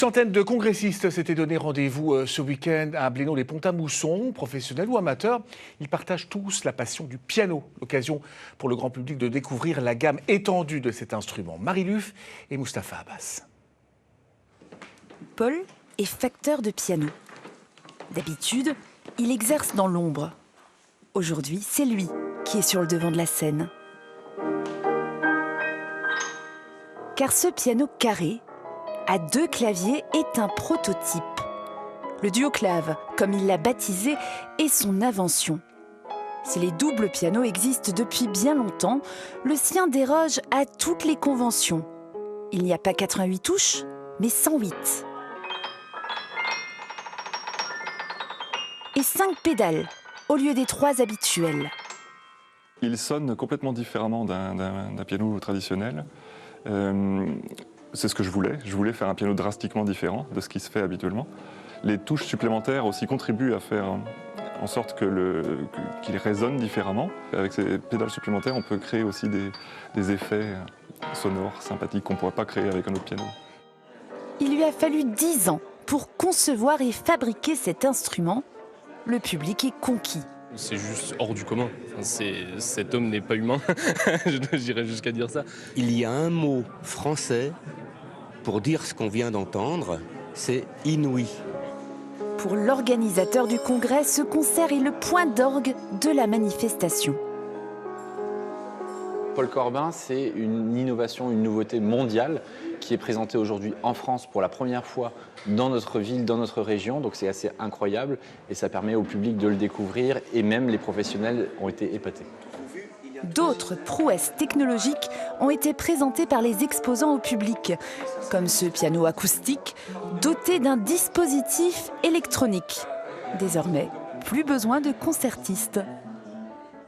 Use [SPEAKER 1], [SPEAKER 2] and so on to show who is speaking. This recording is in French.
[SPEAKER 1] Centaines de congressistes s'étaient donné rendez-vous ce week-end à Blénaud-les-Pont-à-Mousson, professionnels ou amateurs. Ils partagent tous la passion du piano, l'occasion pour le grand public de découvrir la gamme étendue de cet instrument. Marie Luf et Mustapha Abbas.
[SPEAKER 2] Paul est facteur de piano. D'habitude, il exerce dans l'ombre. Aujourd'hui, c'est lui qui est sur le devant de la scène. Car ce piano carré, à 2 claviers, est un prototype. Le duoclave, comme il l'a baptisé, est son invention. Si les doubles pianos existent depuis bien longtemps, le sien déroge à toutes les conventions. Il n'y a pas 88 touches, mais 108. Et 5 pédales, au lieu des 3 habituelles.
[SPEAKER 3] Il sonne complètement différemment d'un piano traditionnel. C'est ce que je voulais. Je voulais faire un piano drastiquement différent de ce qui se fait habituellement. Les touches supplémentaires aussi contribuent à faire en sorte qu'il résonne différemment. Avec ces pédales supplémentaires, on peut créer aussi des effets sonores sympathiques qu'on ne pourrait pas créer avec un autre piano.
[SPEAKER 2] Il lui a fallu 10 ans pour concevoir et fabriquer cet instrument. Le public est conquis.
[SPEAKER 4] C'est juste hors du commun. Cet homme n'est pas humain, j'irais jusqu'à dire ça.
[SPEAKER 5] Il y a un mot français pour dire ce qu'on vient d'entendre, c'est inouï.
[SPEAKER 2] Pour l'organisateur du congrès, ce concert est le point d'orgue de la manifestation.
[SPEAKER 6] Paul Corbin, c'est une innovation, une nouveauté mondiale qui est présentée aujourd'hui en France pour la première fois dans notre ville, dans notre région. Donc c'est assez incroyable et ça permet au public de le découvrir et même les professionnels ont été épatés.
[SPEAKER 2] D'autres prouesses technologiques ont été présentées par les exposants au public, comme ce piano acoustique doté d'un dispositif électronique. Désormais, plus besoin de concertistes.